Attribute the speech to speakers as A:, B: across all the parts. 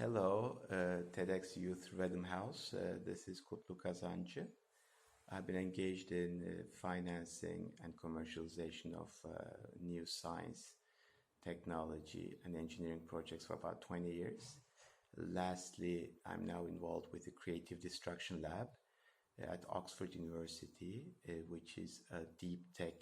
A: Hello, TEDxYouth ReddamHouse. This is Kutlu Kazancı. I've been engaged in financing and commercialization of new science, technology, and engineering projects for about 20 years. Lastly, I'm now involved with the Creative Destruction Lab at Oxford University, which is a deep tech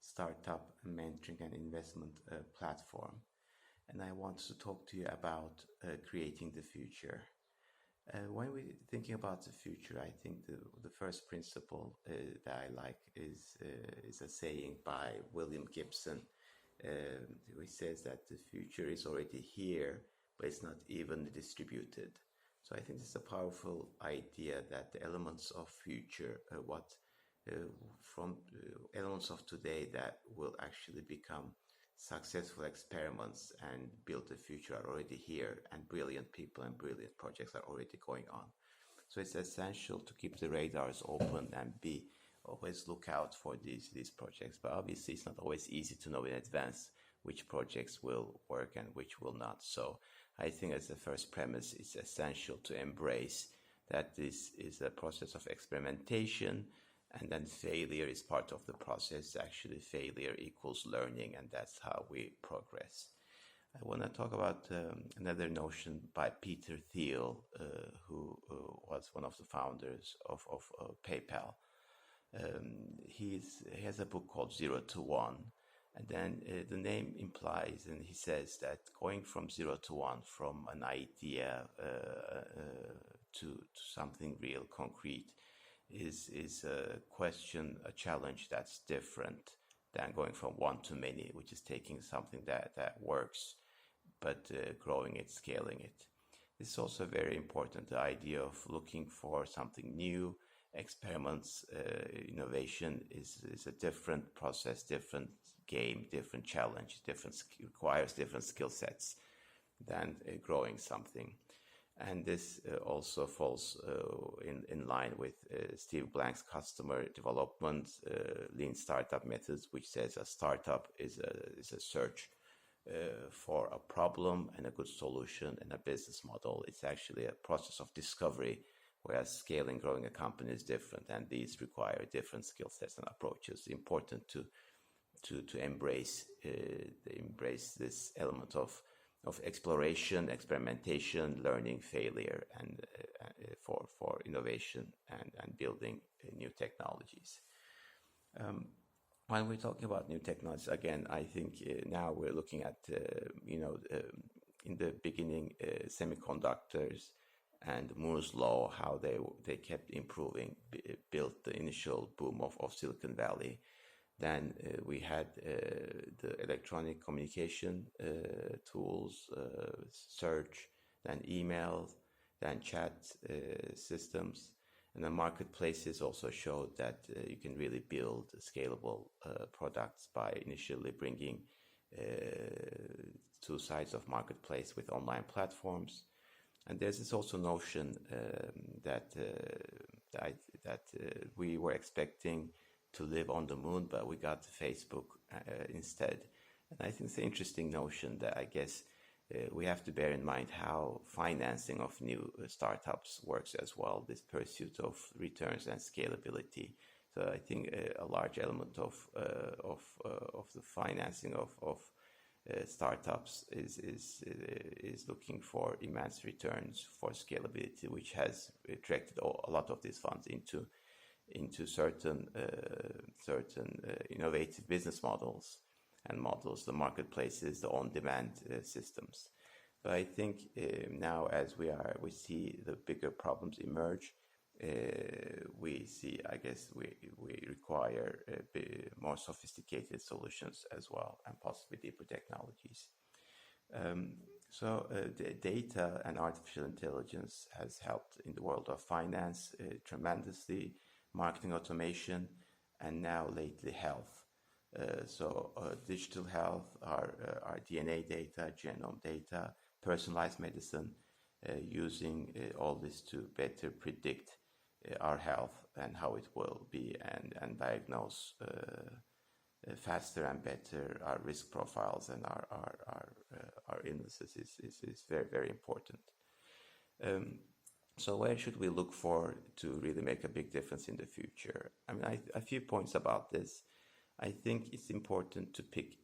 A: startup mentoring and investment platform. And I want to talk to you about creating the future. When we're thinking about the future, I think the first principle that I like is a saying by William Gibson, who says that the future is already here, but it's not evenly distributed. So I think it's a powerful idea that the elements of future, from elements of today that will actually become successful experiments and build the future are already here, and brilliant people and brilliant projects are already going on. So it's essential to keep the radars open and always look out for these projects. But obviously it's not always easy to know in advance which projects will work and which will not. So I think as the first premise, it's essential to embrace that this is a process of experimentation, and then failure is part of the process. Actually, failure equals learning, and that's how we progress. I want to talk about another notion by Peter Thiel, who was one of the founders of PayPal. He has a book called 0 to 1, and then the name implies, and he says that going from 0 to 1, from an idea to something real, concrete, is a challenge that's different than going from one to many, which is taking something that works, but growing it, scaling it. This is also very important, the idea of looking for something new. Experiments, innovation is a different process, different game, different challenge, requires different skill sets than growing something. And this also falls in line with Steve Blank's customer development lean startup methods, which says a startup is a search for a problem and a good solution and a business model. It's actually a process of discovery, whereas scaling, growing a company is different, and these require different skill sets and approaches. It's important to embrace this element of exploration, experimentation, learning, failure, and for innovation and building new technologies. When we're talking about new technologies, again, I think now we're looking at, in the beginning, semiconductors and Moore's Law, how they kept improving, built the initial boom of Silicon Valley. Then we had the electronic communication tools, search, then email, then chat systems. And the marketplaces also showed that you can really build scalable products by initially bringing two sides of marketplace with online platforms. And there's this also notion that we were expecting to live on the moon, but we got Facebook instead. And I think it's an interesting notion that I guess we have to bear in mind how financing of new startups works as well, this pursuit of returns and scalability. So I think a large element of the financing of startups is looking for immense returns for scalability, which has attracted a lot of these funds into certain innovative business models, the marketplaces, the on-demand systems. But I think now as we see the bigger problems emerge, we require more sophisticated solutions as well, and possibly deeper technologies. So the data and artificial intelligence has helped in the world of finance tremendously, marketing automation, and now lately health. Digital health, our DNA data, genome data, personalized medicine, using all this to better predict our health and how it will be, and diagnose faster and better our risk profiles and our illnesses is very, very important. So where should we look for to really make a big difference in the future? I mean, a few points about this. I think it's important to pick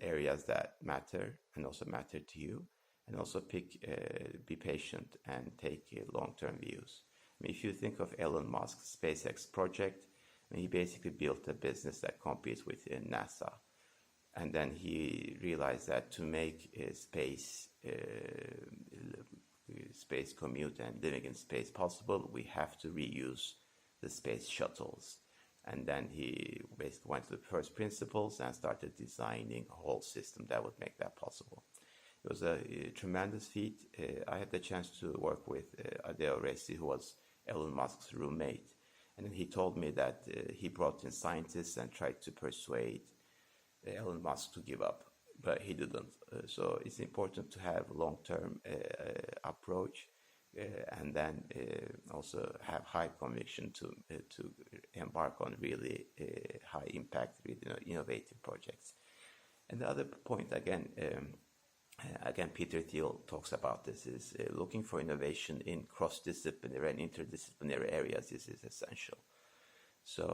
A: areas that matter and also matter to you, and also be patient and take long-term views. I mean, if you think of Elon Musk's SpaceX project, I mean, he basically built a business that competes with NASA. And then he realized that to make space commute and living in space possible, we have to reuse the space shuttles. And then he basically went to the first principles and started designing a whole system that would make that possible. It was a tremendous feat. I had the chance to work with Adeo Resi, who was Elon Musk's roommate. And then he told me that he brought in scientists and tried to persuade Elon Musk to give up, but he didn't. So it's important to have a long-term approach, and then also have high conviction to embark on really high impact, innovative projects. And the other point, again, Peter Thiel talks about this, is looking for innovation in cross-disciplinary and interdisciplinary areas is essential. So,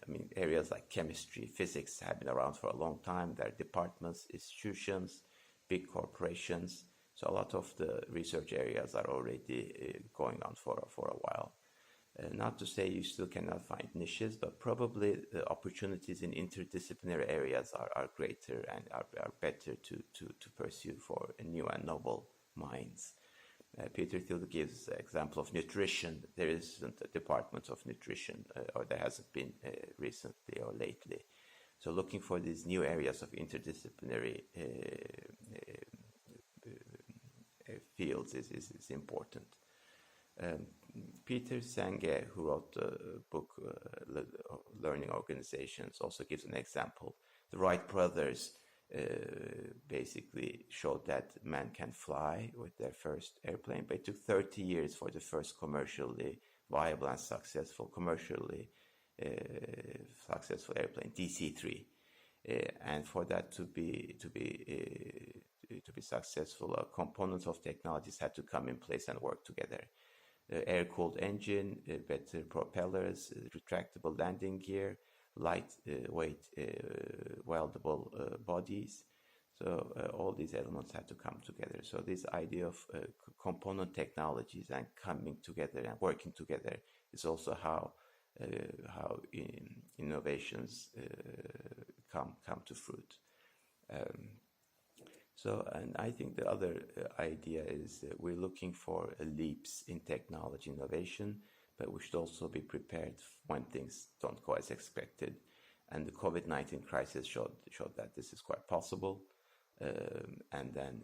A: I mean, areas like chemistry, physics have been around for a long time. There are departments, institutions, big corporations. So a lot of the research areas are already going on for a while. Not to say you still cannot find niches, but probably the opportunities in interdisciplinary areas are greater and are better to pursue for new and novel minds. Peter Thiel gives the example of nutrition. There isn't a department of nutrition, or there hasn't been recently or lately. So looking for these new areas of interdisciplinary fields is important. Peter Senge, who wrote the book Learning Organizations, also gives an example. The Wright brothers basically showed that man can fly with their first airplane, but it took 30 years for the first commercially viable and successful airplane, DC-3, and for that to be successful, components of technologies had to come in place and work together. Air-cooled engine, better propellers, retractable landing gear, lightweight weldable bodies. So all these elements had to come together. So this idea of component technologies and coming together and working together is also how innovations come to fruit. And I think the other idea is we're looking for leaps in technology innovation, but we should also be prepared when things don't go as expected. And the COVID-19 crisis showed that this is quite possible. And then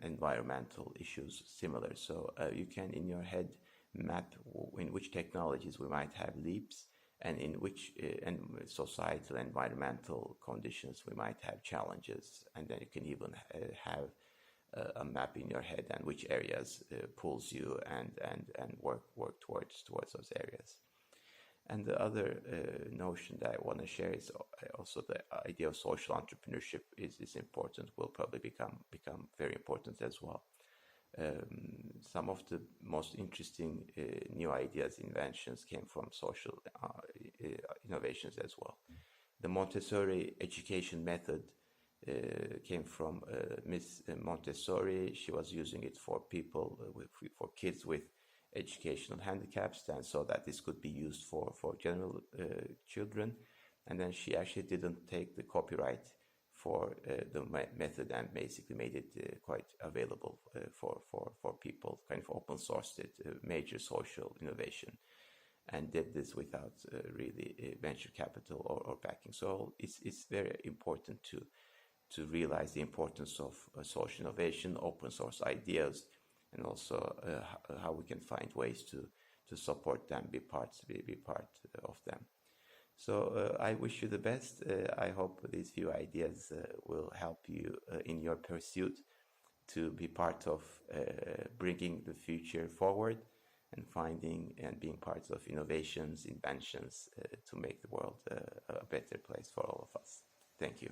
A: environmental issues similar. So you can, in your head, map in which technologies we might have leaps, and in which societal environmental conditions we might have challenges. And then you can even have a map in your head and which areas pulls you and work towards those areas. And the other notion that I want to share is also the idea of social entrepreneurship is important, will probably become very important as well. Some of the most interesting new ideas, inventions came from social innovations as well. The Montessori education method came from Miss Montessori. She was using it for people, for kids with educational handicaps, and so that this could be used for general children. And then she actually didn't take the copyright for the method and basically made it quite available for people, kind of open sourced it, major social innovation, and did this without really venture capital or backing. So it's very important to realize the importance of social innovation, open source ideas, and also how we can find ways to support them, be part of them. So I wish you the best. I hope these few ideas will help you in your pursuit to be part of bringing the future forward and finding and being part of innovations, inventions to make the world a better place for all of us. Thank you.